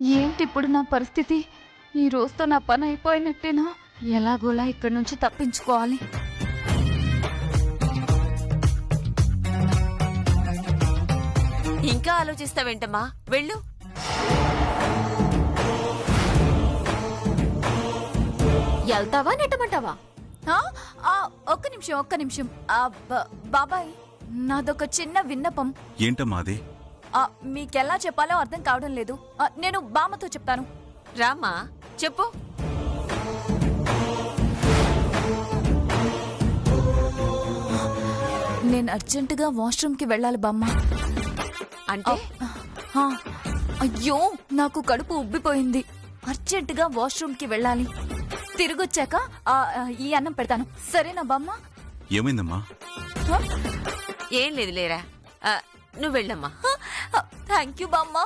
ఏంటి ఇప్పుడు నా పరిస్థితి? ఈ రోజుతో నా పని అయిపోయినట్టేనా? ఎలాగోలా ఇక్కడి నుంచి తప్పించుకోవాలి. ఇంకా ఆలోచిస్తావేంటమ్మా, వెళ్ళు. వెళ్తావా నెట్టమంటావా? ఒక్క నిమిషం. బాబాయ్, నాదొక చిన్న విన్నపం. ఏంటమ్మా అది? మీకెలా చెప్పాలో అర్థం కావడం లేదు. నేను బామ్మతో చెప్తాను. రామ్మా, చెప్పు. నేను అర్జెంటుగా వాష్రూమ్కి వెళ్ళాలి బామ్మ. అంటే అయ్యో, నాకు కడుపు ఉబ్బిపోయింది. అర్జెంటుగా వాష్రూమ్కి వెళ్ళాలి. తిరిగొచ్చాక ఈ అన్నం పెడతాను, సరేనా బామ్మ? ఏమైందమ్మా? ఏం లేదు లేరా, నువ్వు వెళ్ళమ్మా. థ్యాంక్ యూ బామ్మ.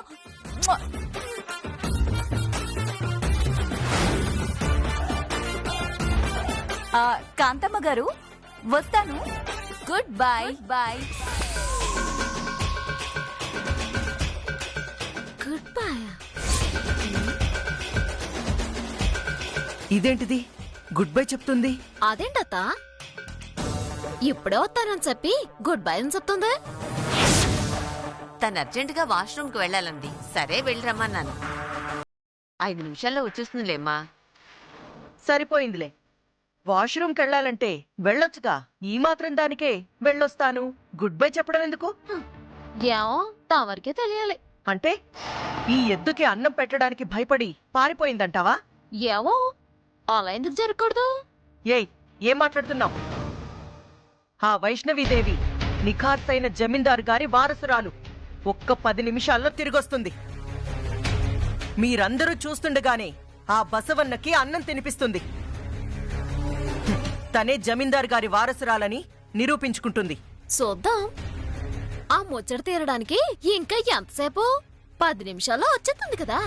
కాంతమ్మ గారు, వస్తాను. Good bye. Bye. Good bye. ఇదేంటిది గుడ్ బై చెప్తుంది? అదేంటత్త ఇప్పుడే వస్తానని చెప్పి గుడ్ బై అని చెప్తుంది. తను అర్జెంటుగా వాష్రూమ్కి వెళ్ళాలంది. సరే వెళ్ళిరమ్మన్నాను. 5 నిమిషాల్లో వచ్చేస్తుందిలేమ్మా. సరిపోయిందిలే. వాష్రూమ్కి వెళ్ళాలంటే వెళ్ళొచ్చుగా. ఈ మాత్రం దానికే వెళ్ళొస్తాను గుడ్ బై చెప్పడం ఎందుకు? ఏమో తమరికే తెలియాలి. అంటే ఈ ఎద్దుకి అన్నం పెట్టడానికి భయపడి పారిపోయిందంటావా? ఏమో అలా ఎందుకు జరగకూడదు? ఏయ్, ఏం మాట్లాడుతున్నావు? ఆ వైష్ణవీదేవి నిఖార్సైన జమీందారు గారి వారసురాలు. ఒక్క 10 నిమిషాల్లో తిరిగొస్తుంది. మీరందరూ చూస్తుండగానే ఆ బసవన్నకి అన్నం తినిపిస్తుంది. తనే జమీందారు గారి వారసురాలని నిరూపించుకుంటుంది. చూద్దాం. ఆ ముచ్చట తీరడానికి ఇంకా ఎంతసేపు? 10 నిమిషాల్లో వచ్చేస్తుంది కదా.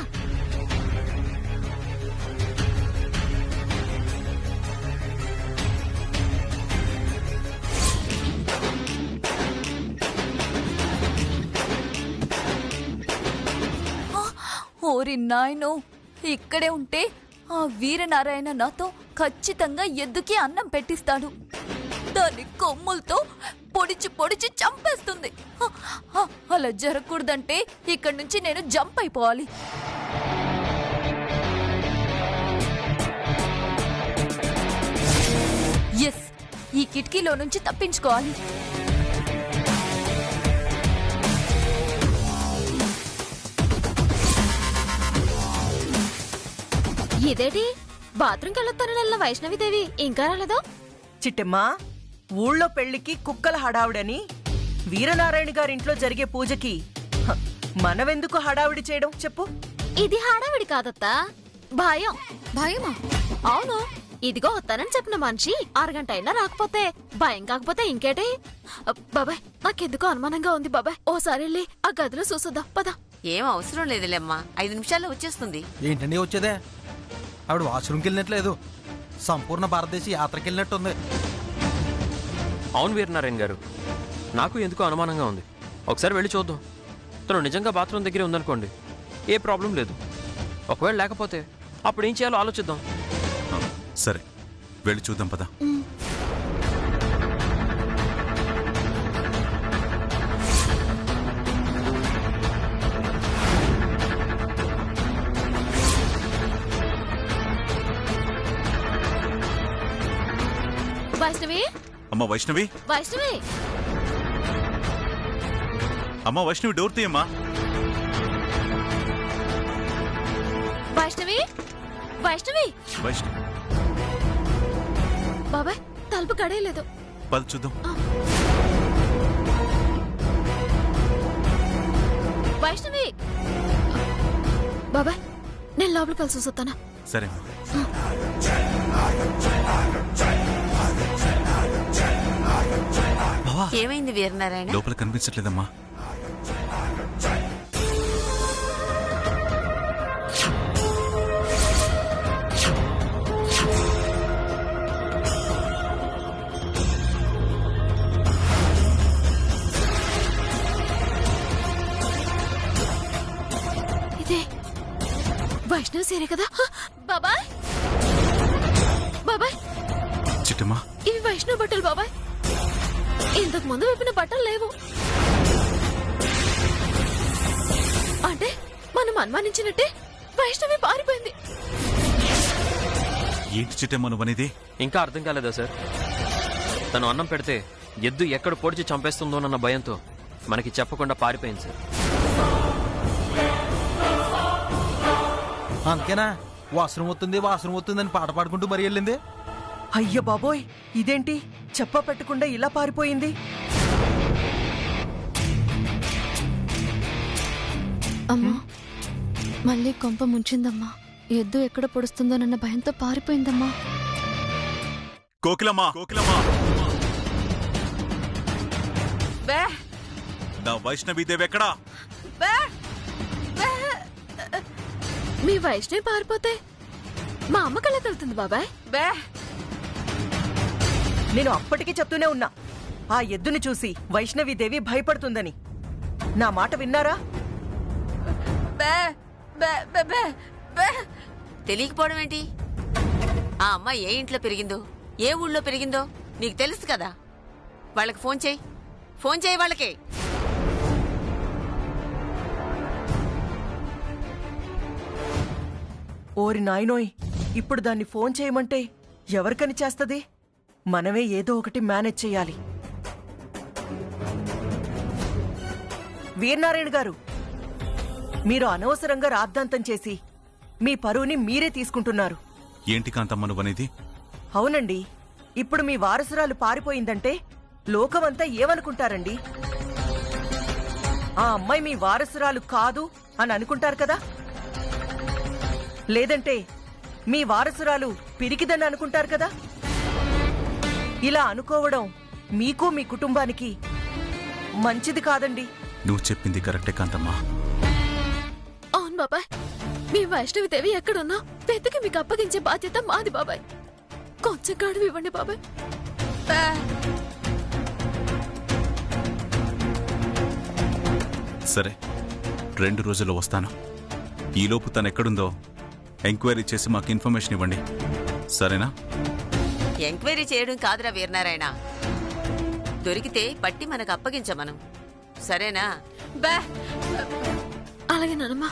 ఓరి నాయనో, ఇక్కడే ఉంటే ఆ వీరనారాయణ నాతో ఖచ్చితంగా ఎద్దుకి అన్నం పెట్టిస్తాడు. దాని కొమ్ములతో పొడిచి పొడిచి చంపేస్తుంది. అలా జరగకూడదంటే ఇక్కడి నుంచి నేను జంప్ అయిపోవాలి. ఎస్, ఈ కిటికీలో నుంచి తప్పించుకోవాలి. ఇదేటి బాత్రూమ్కి వెళ్ళొస్తానన్న వైష్ణవిదేవి ఇంకా రాలేదో? చిట్టమ్మా, ఊళ్ళో పెళ్లికి కుక్కల హడావుడని వీరనారాయణ గారింట్లో జరిగే పూజకి మనవెందుకు హడావుడి చేయడం చెప్పు? ఇది హడావిడి కాదత్తా, భయం. భయమా? అవును. ఇదిగో వస్తానని చెప్పిన మనిషి అరగంట అయినా రాకపోతే భయం కాకపోతే ఇంకేటి? బాబాయ్, నాకెందుకో అనుమానంగా ఉంది బాబాయ్. ఓసారి వెళ్ళి ఆ గదిలో చూసుద్దాం పద. ఏం అవసరం లేదులేమ్మా, 5 నిమిషాల్లో వచ్చేస్తుంది. ఏంటండి వచ్చేదే? ఆవిడ వాష్రూమ్కి వెళ్ళినట్లేదు, సంపూర్ణ భారతదేశ యాత్రకి వెళ్ళినట్టుంది. అవును వీరనారాయణ గారు, నాకు ఎందుకో అనుమానంగా ఉంది. ఒకసారి వెళ్ళి చూద్దాం. తను నిజంగా బాత్రూమ్ దగ్గరే ఉందనుకోండి, ఏ ప్రాబ్లం లేదు. ఒకవేళ లేకపోతే అప్పుడు ఏం చేయాలో ఆలోచిద్దాం. సరే, వెళ్ళి చూద్దాం పద. వైష్ణవి, అమ్మా వైష్ణవి, వైష్ణవి, అమ్మా వైష్ణవి, డోర్ తీయమ్మా. వైష్ణవి, వైష్ణవి. వైష్ణవి, బాబాయ్, తలుపు కడేయలేదు. పద చూద్దాం. వైష్ణవి. బాబాయ్, నేను లోపలికి కలిసి వస్తానా? సరే. ఏమైంది వీరనారాయణ? లోపల కనిపించట్లేదమ్మా. ఇదే వైష్ణవి సరే కదా బాబాయ్ బాబాయ్ చిట్టమ్మా ఇవి వైష్ణవ్ బట్టలు బాబాయ్. ఇంతకు ముందు విప్పిన బట్టలు లేవు. అంటే మనం అనుమానించినట్టే వైష్ణవి పారిపోయింది. ఏంటి చిట్టమ్మా నువ్వనేది? ఇంకా అర్థం కాలేదా సార్? తను అన్నం పెడితే ఎద్దు ఎక్కడ పొడిచి చంపేస్తుందోనన్న భయంతో మనకి చెప్పకుండా పారిపోయింది సార్. అందుకేనా వాసరం వస్తుందని పాట పాడుకుంటూ మరీ వెళ్ళింది. అయ్య బాబోయ్, ఇదేంటి చెప్ప పెట్టకుండా ఇలా పారిపోయింది? అమ్మా మళ్ళీ కొంప ముంచిందమ్మా. ఎద్దు ఎక్కడ పొడుస్తుందోనన్న భయంతో పారిపోయిందమ్మా. కోకిలమ్మా కోకిలమ్మా, బే నా వైష్ణవీదేవి ఎక్కడా? బే మీ వైష్ణవి పారిపోతే మా అమ్మ కళ్ళ తెలుతుంది బాబాయ్. బే నేను అప్పటికీ చెప్తూనే ఉన్నా, ఆ ఎద్దుని చూసి వైష్ణవీదేవి భయపడుతుందని. నా మాట విన్నారా? బే బే బే బే బే తెలియకపోవడం ఏంటి? ఆ అమ్మాయి ఏ ఇంట్లో పెరిగిందో, ఏ ఊళ్ళో పెరిగిందో నీకు తెలుసు కదా. వాళ్ళకి ఫోన్ చేయి వాళ్ళకి. ఓరి నాయనోయ్, ఇప్పుడు దాన్ని ఫోన్ చేయమంటే ఎవరికని చేస్తది? మనమే ఏదో ఒకటి మేనేజ్ చెయ్యాలి. వీరనారాయణ గారు, మీరు అనవసరంగా రాద్ధాంతం చేసి మీ పరువుని మీరే తీసుకుంటున్నారు. ఏంటి కాంతమ్మ నువ్వనేది? అవునండి, ఇప్పుడు మీ వారసురాలు పారిపోయిందంటే లోకమంతా ఏమనుకుంటారండి? ఆ అమ్మాయి మీ వారసురాలు కాదు అని అనుకుంటారు కదా? లేదంటే మీ వారసురాలు పిరికిదని అనుకుంటారు కదా? ఇలా అనుకోవడం మీకు మీ కుటుంబానికి మంచిది కాదండి. నువ్వు చెప్పింది కరెక్టే కాంతమ్మా. అవును బాబాయ్, మీ వైష్ణవి దేవి ఎక్కడున్నా వెతికి మీకు అప్పగించే బాధ్యత మాది బాబాయ్. కొంచెం గడువు ఇవ్వండి బాబాయ్. సరే, 2 రోజుల్లో వస్తాను. ఈలోపు తను ఎక్కడుందో ఎంక్వైరీ చేసి మాకు ఇన్ఫర్మేషన్ ఇవ్వండి, సరేనా? ఎంక్వైరీ చేయడం కాదురా వీరనారాయణ, దొరికితే పట్టి మనకు అప్పగించమను, సరేనా? బే అలాగే నానమ్మా.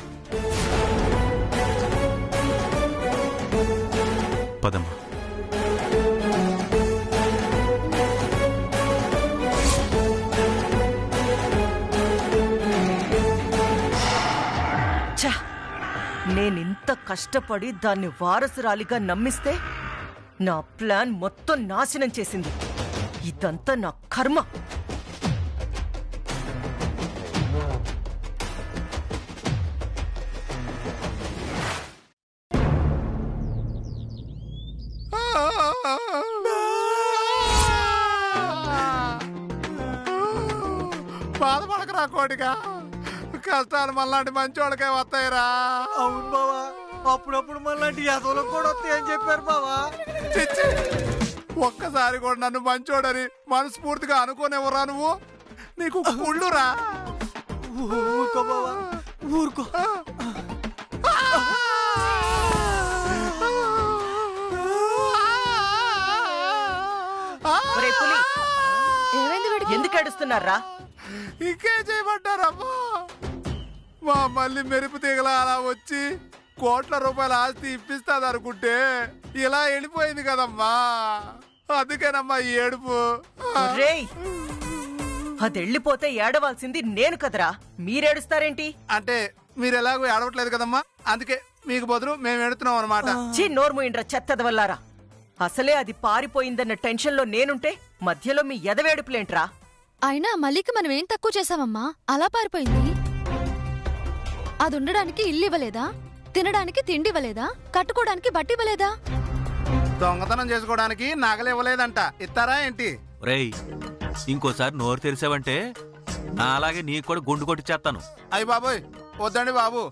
పదమ్మా. ఛ! నేనింత కష్టపడి దాన్ని వారసురాలిగా నమ్మిస్తే నా ప్లాన్ మొత్తం నాశనం చేసింది. ఇదంతా నా కర్మ. బాధపడకరా కోడిగా, కష్టాలు మళ్ళాంటి మంచోళ్ళకే వస్తాయిరా. అవును బావా, అప్పుడప్పుడు మళ్ళీ యాదవులకు కూడా వస్తాయని చెప్పారు బావా. చిచ్చి, ఒక్కసారి కూడా నన్ను మంచోడని మనస్ఫూర్తిగా అనుకోనివ్వరా నువ్వు? నీకు కుళ్ళురా. ఊరుకో బావా, ఊరుకో. ఒరే పులి, ఎందుకు ఏడుస్తున్నారా? ఇంకేం చేయమంటారమ్మా? మా మళ్ళీ మెరుపు తీగల అలా వచ్చి కోట్ల రూపాయల ఆస్తి ఇప్పిస్తాది అనుకుంటే ఇలా వెళ్ళిపోయింది కదమ్మా. అందుకేనమ్మా ఈ ఏడుపు. ఒరేయ్, అదెళ్ళిపోతే ఏడవాల్సింది నేను కదరా, మీరేడుస్తారేంటి? అంటే మీరు ఎలాగో ఏడవట్లేదు కదమ్మా, అందుకే మీకు బదులు మేము ఎడుతున్నాం అనమాట. చీ, నోర్మోయిండ్రా చెత్తదవల్లారా. అసలే అది పారిపోయిందన్న టెన్షన్లో నేనుంటే మధ్యలో మీ ఎదవేడుపులేంట్రా? అయినా మల్లికి మనం ఏం తక్కువ చేసామమ్మా? అలా పారిపోయింది. అది ఉండడానికి ఇల్లు ఇవ్వలేదా? తినడానికి తిండి ఇవ్వలేదా? కట్టుకోవడానికి బట్టి ఇవ్వలేదా? దొంగతనం చేసుకోవడానికి నగలు ఇవ్వలేదంట, ఇస్తారా ఏంటి? రేయ్, ఇంకోసారి నోరు తెరిసావంటే నా అలాగే నీకు కూడా గుండు కొట్టిచ్చేస్తాను. అయ్యి బాబోయ్, వద్దండి బాబు,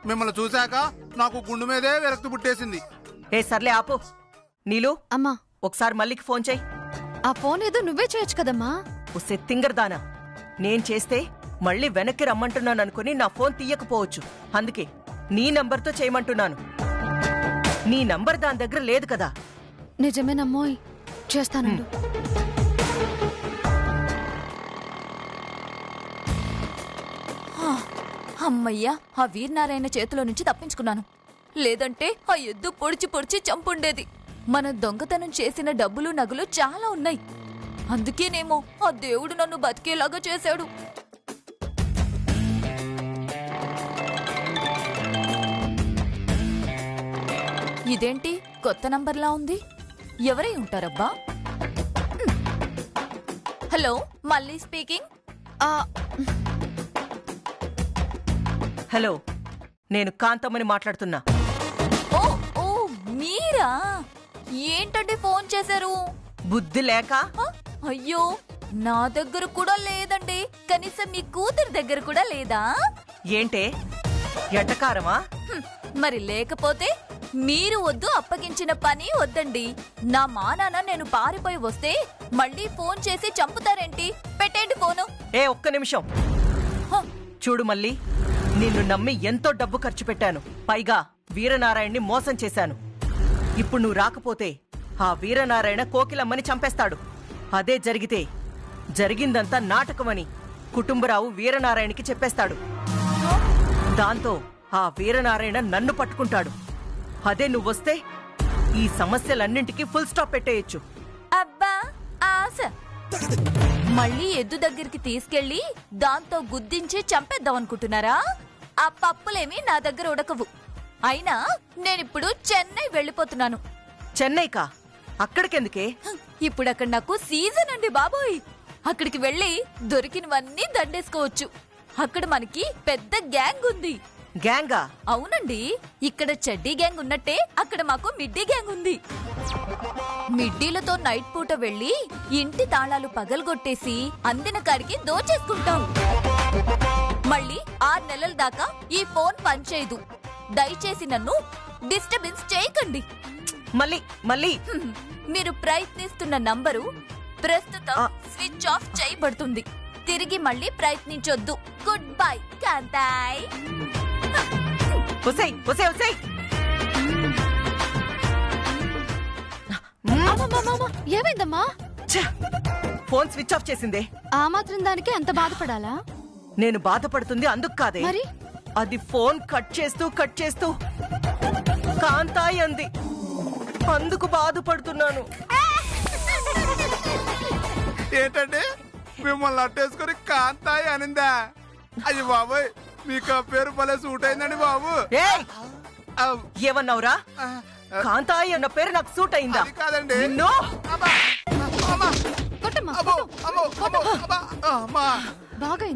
మిమ్మల్ని చూశాక నాకు గుండు మీదే విరక్తి పుట్టేసింది. ఏ సర్లే ఆపు. నీలు, అమ్మా ఒకసారి మల్లికి ఫోన్ చెయ్యి. ఆ ఫోన్ ఏదో నువ్వే చేయొచ్చు కదమ్మా. ఓ సెత్తింగర్దానా, నేను చేస్తే మళ్ళీ వెనక్కి రమ్మంటున్నాననుకుని నా ఫోన్ తీయకపోవచ్చు. అందుకే నీ నంబర్తో చేయమంటున్నాను. నీ నంబర్ దాని దగ్గర లేదు కదా. నిజమేనమ్మోయ్, చేస్తానండు. అమ్మయ్యా, ఆ వీరనారాయణ చేతిలో నుంచి తప్పించుకున్నాను. లేదంటే ఆ ఎద్దు పొడిచి పొడిచి చంపుండేది. మన దొంగతనం చేసిన డబ్బులు నగలు చాలా ఉన్నాయి. అందుకేనేమో ఆ దేవుడు నన్ను బతికేలాగా చేశాడు. ఇదేంటి కొత్త నంబర్లా ఉంది? ఎవరై ఉంటారబ్బా? హలో, మళ్ళీ స్పీకింగ్. హలో, నేను కాంతమ్మని మాట్లాడుతున్నా. ఓ ఓ మీరా? ఏంటంటే ఫోన్ చేశారు? బుద్ధి లేక అయ్యో, నా దగ్గర కూడా లేదండి. కనీసం మీ కూతురు దగ్గర కూడా లేదా? ఏంటే ఎటకారమా? మరి లేకపోతే మీరు వద్దు, అప్పగించిన పని వద్దండి. నా మానాన్న నేను పారిపోయి వస్తే మళ్ళీ ఫోన్ చేసి చంపుతారేంటి? పెట్టేంటి ఫోను. ఒక్క నిమిషం చూడు. మళ్ళీ నిన్ను నమ్మి ఎంతో డబ్బు ఖర్చు పెట్టాను. పైగా వీరనారాయణ్ణి మోసం చేశాను. ఇప్పుడు నువ్వు రాకపోతే ఆ వీరనారాయణ కోకిలమ్మని చంపేస్తాడు. అదే జరిగితే జరిగిందంతా నాటకమని కుటుంబరావు వీరనారాయణకి చెప్పేస్తాడు. దాంతో ఆ వీరనారాయణ నన్ను పట్టుకుంటాడు. అదే నువ్వొస్తే ఈ సమస్యలన్నింటికీ ఫుల్ స్టాప్ పెట్టేయచ్చు. అబ్బా ఆశ. మళ్ళీ ఎద్దు దగ్గరికి తీసుకెళ్లి దాంతో గుద్దించి చంపేద్దాం అనుకుంటున్నారా? ఆ పప్పులేమి నా దగ్గర ఉడకవు. అయినా నేనిప్పుడు చెన్నై వెళ్ళిపోతున్నాను. చెన్నైకా? అక్కడికెందుకే? ఇప్పుడు అక్కడ నాకు సీజన్ అండి బాబోయ్. అక్కడికి వెళ్ళి దొరికినవన్నీ దండేసుకోవచ్చు. అక్కడ మనకి పెద్ద గ్యాంగ్ ఉంది. గ్యాంగా? అవునండి. ఇక్కడ చెడ్డీ గ్యాంగ్ ఉన్నట్టే అక్కడ మాకు మిడ్డీ గ్యాంగ్ ఉంది. మిడ్డీలతో నైట్ పూట వెళ్లి ఇంటి తాళాలు పగలగొట్టేసి అందిన కాడికి దోచేసుకుంటాం. మళ్ళీ 6 నెలల దాకా ఈ ఫోన్ పనిచేయదు. దయచేసి నన్ను డిస్టర్బెన్స్ చేయకండి. మళ్ళీ మీరు ప్రయత్నిస్తున్న నంబరు ప్రస్తుతం స్విచ్ ఆఫ్ చేయబడుతుంది. తిరిగి మళ్ళీ ప్రయత్నించొద్దు. Good bye కాంతాయ్. ఏమైందమ్మా? ఫోన్ స్విచ్ ఆఫ్ చేసిందే. ఆ మాత్రం దానికి ఎంత బాధపడాలా? నేను బాధపడుతుంది అందుకు కాదే. మరి అది ఫోన్ కట్ చేస్తూ కాంతాయి అంది. అందుకు బాధపడుతున్నాను. ఏంటండి మిమ్మల్ని అట్టేసుకుని కాంతాయి అనిందా? అయ్యి బాబోయ్, మీకు ఆ పేరు భలే సూట్ అయిందండి బాబు. ఏమన్నావురా? కాంతాయి అన్న పేరు నాకు సూట్ అయిందా? కాదండి.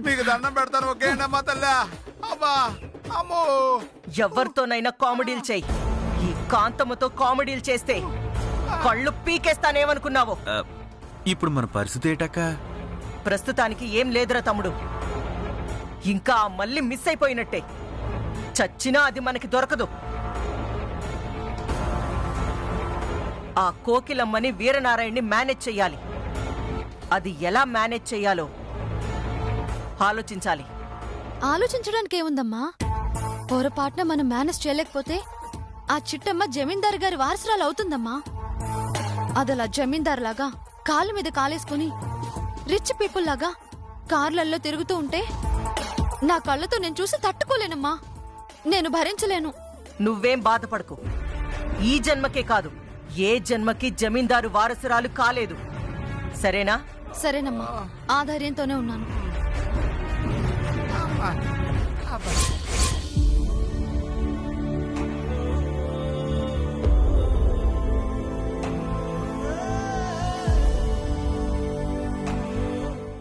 మీకు దండం పెడతాను. ఓకేండి అమ్మా తల్లా. అమ్మా అమ్మో. ఎవరితోనైనా కామెడీలు చెయ్యి. ఈ కాంతమ్మతో కామెడీలు చేస్తే కళ్ళు పీకేస్తానేమనుకున్నావు? ఇప్పుడు మన పరిస్థితి ఏటక్క? ప్రస్తుతానికి ఏం లేదురా తమ్ముడు. ఇంకా మళ్ళీ మిస్ అయిపోయినట్టే. చచ్చినా అది మనకి దొరకదు. ఆ కోకిలమ్మని వీరనారాయణ్ని మేనేజ్ చెయ్యాలి. అది ఎలా మేనేజ్ చెయ్యాలో ఆలోచించాలి. ఆలోచించడానికి ఏముందమ్మా? పొరపాటున మనం మేనేజ్ చేయలేకపోతే ఆ చిట్టమ్మ జమీందారు గారి వారసురాలు అవుతుందమ్మా. అదలా జమీందారు లాగా కాళ్ళ మీద కాలేసుకుని రిచ్ పీపుల్ లాగా కార్లల్లో తిరుగుతూ ఉంటే నా కళ్ళతో నేను చూసి తట్టుకోలేనమ్మా. నేను భరించలేను. నువ్వేం బాధపడకు. ఈ జన్మకే కాదు, ఏ జన్మకి జమీందారు వారసురాలు కాలేదు. సరేనా? సరేనమ్మా, ఆ ధైర్యంతోనే ఉన్నాను.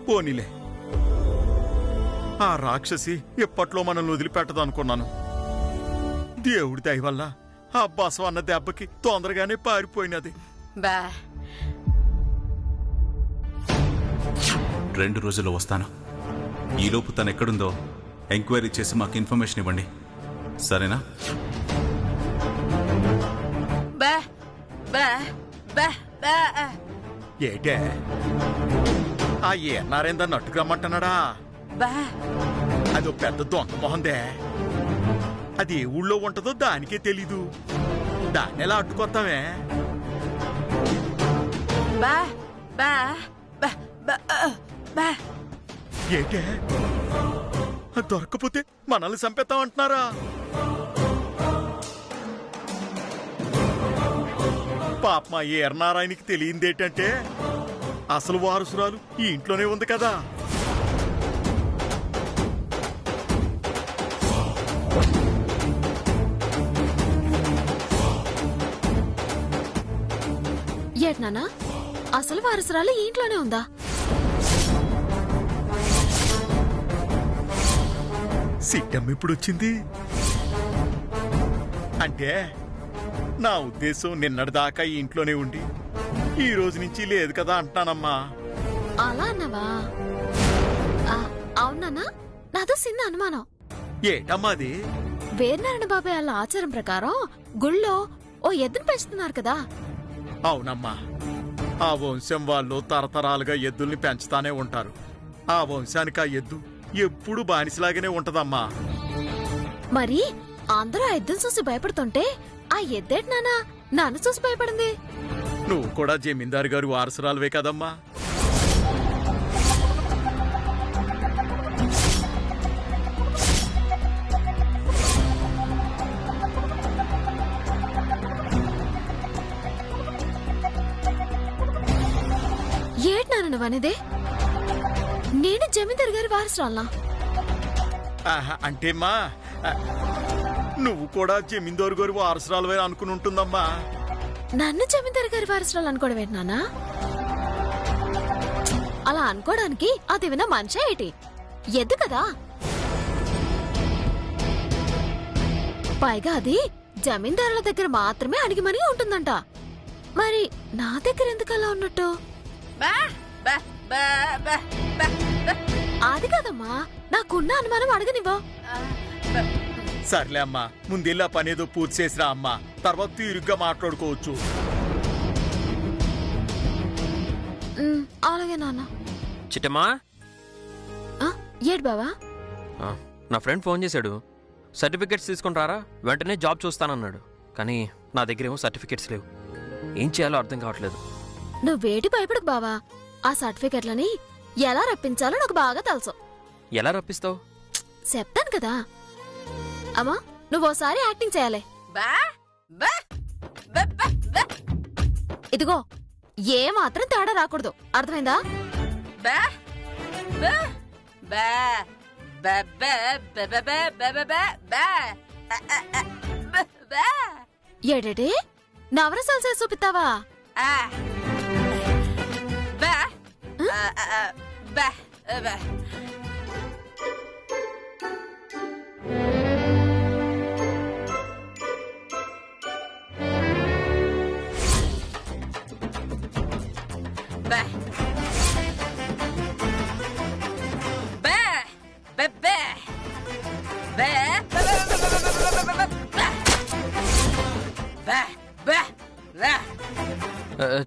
పోనీలే, ఆ రాక్షసి ఎప్పట్లో మనల్ని వదిలిపెట్టదు అనుకున్నాను. దేవుడి దయ వల్ల ఆ బసవ అన్న దెబ్బకి తొందరగానే పారిపోయినది. 2 రోజుల్లో వస్తాను. ఈలోపు తను ఎక్కడుందో ఎంక్వైరీ చేసి మాకు ఇన్ఫర్మేషన్ ఇవ్వండి. సరేనా? ఏటే ఆ ఏనారేందన్న అట్టుకురమ్మంటున్నాడా? అదో పెద్ద దొంగ మొహందే. అది ఏ ఊళ్ళో ఉంటుందో దానికే తెలీదు. దాన్ని ఎలా అడ్డుకొస్తామే? బా బా బా బా బా ఏంటే దొరకపోతే మనల్ని చంపేస్తామంటున్నారా? పాప మా ఏర్నారాయణకి తెలియందేంటంటే అసలు వారసురాలు ఈ ఇంట్లోనే ఉంది కదా. ఏట్నానా అసలు వారసురాలు ఈ ఇంట్లోనే ఉందా? సిట్టమ్మ ఇప్పుడు వచ్చింది అంటే నా ఉద్దేశం నిన్నటిదాకా ఈ ఇంట్లోనే ఉండి ఈ రోజు నుంచి లేదు కదా అంటున్నానమ్మా. అలా అన్నావా? అవునా? నాదో చిన్న అనుమానం. ఏటమ్మా అది? వీరనారాయణ బాబాయ్ వాళ్ళ ఆచారం ప్రకారం గుళ్ళో ఓ ఎద్దును పెంచుతున్నారు కదా. అవునమ్మా, ఆ వంశం వాళ్ళు తరతరాలుగా ఎద్దుల్ని పెంచుతానే ఉంటారు. ఆ వంశానికి ఆ ఎద్దు ఎప్పుడు బానిసలాగానే ఉంటదమ్మా. మరి అందరూ ఆ ఎద్దును చూసి భయపడుతుంటే ఆ ఎద్దేటి నానా నన్ను చూసి భయపడింది. నువ్వు కూడా జమీందారు గారు వారసురాలువే కదమ్మా. ఏటి నాన్న నువ్వనేదే? నేను జమీందారు గారి వారసురాలనా? అంటేమ్మా నువ్వు కూడా జమీందారు గారు వారసురాలువే అనుకుని ఉంటుందమ్మా. నన్ను జమీందారు గారి వారసురాలు అనుకోవడం ఏంటి నాన్న? అలా అనుకోవడానికి అది విన్న మనిషి ఏంటి? ఎద్దు కదా. పైగా అది జమీందారుల దగ్గర మాత్రమే అడిగిమని ఉంటుందంట. మరి నా దగ్గర ఎందుకు అలా ఉన్నట్టు? అది కదమ్మా, నాకున్న అనుమానం అడగనివ్వు. సర్లే అమ్మా, ముందెళ్ళి ఆ పనేదో పూర్తి చేసిరా అమ్మా, తర్వాత తీరుగ్గా మాట్లాడుకోవచ్చు. అలాగే నాన్న. చిట్టమ్మా, ఏడు బావా? నా ఫ్రెండ్ ఫోన్ చేశాడు. సర్టిఫికెట్స్ తీసుకుని రారా, వెంటనే జాబ్ చూస్తానన్నాడు. కానీ నా దగ్గర ఏమో సర్టిఫికెట్స్ లేవు. ఏం చేయాలో అర్థం కావట్లేదు. నువ్వేటి భయపడకు బావా, ఆ సర్టిఫికెట్లని ఎలా రప్పించాలో నాకు బాగా తెలుసు. ఎలా రప్పిస్తావు? చెప్తాను కదా. అమ్మా, నువ్వోసారి యాక్టింగ్ చేయాలి. ఇదిగో, ఏ మాత్రం తేడా రాకూడదు, అర్థమైందా? ఏడేటే నవరసాలు చేసి చూపిస్తావా?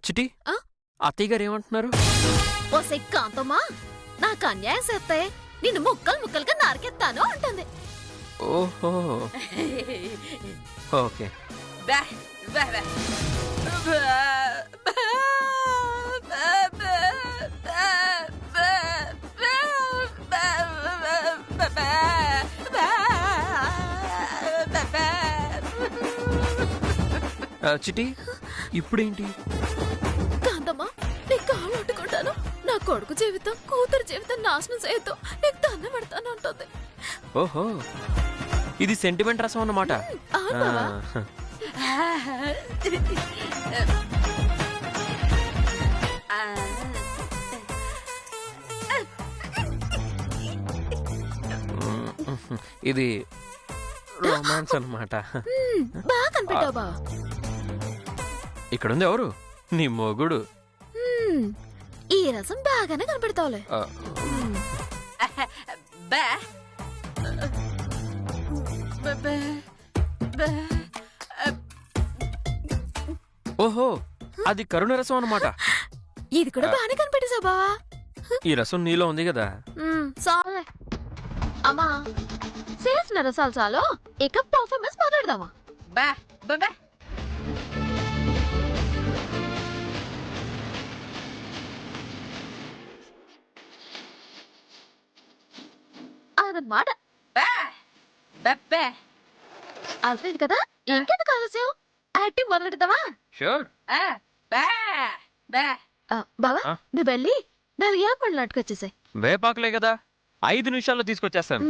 చిటి, అత్తయ్య గారు ఏమంటున్నారు? ఓ కాంతమ్మా, నాకు అన్యాయం చేస్తే నిన్ను ముక్కలు ముక్కలుగా నరికెత్తాను అంటుంది. ఓహో, ఓకే. చిటి, ఇప్పుడేంటి? కాంతమ్మా, నీ కాళ్ళు అట్టుకుంటాను. నా కొడుకు జీవితం, కూతురు జీవితం నాశనం చేయొద్దు, నీకు దండం పెడతాను అంటుంది. ఓహో, ఇది సెంటిమెంట్ రసం అన్నమాట. ఇది రొమాన్స్ అన్నమాట. బాగా కనిపెట్టావు బావా. ఇక్కడుంది ఎవరు? నీ మొగుడు. ఈ రసం బాగానే కనపెడతావులే. ఓహో, అది కరుణ రసం అన్నమాట. ఇది కూడా బాగానే కనిపెట్టేశావు బావా. ఈ రసం నీలో ఉంది కదా. చాలే. అమ్మా చేసిన రసాలు చాలు ఇక పర్ఫార్మెన్స్ మాట్లాడదామా? బా బా బా. అదనమాట. బా బా బా. అర్థమైంది కదా? ఇంకెందుకు ఆలస్యం? యాక్టింగ్ మొదలెడదామా? షూర్. ఆ, బా బా. బావా ఆ? నువ్వు వెళ్ళి 4 యాప్ నాటుకొచ్చేసాయి. వేపాకులే కదా 5 నిమిషాల్లో తీసుకొచ్చేస్తాను.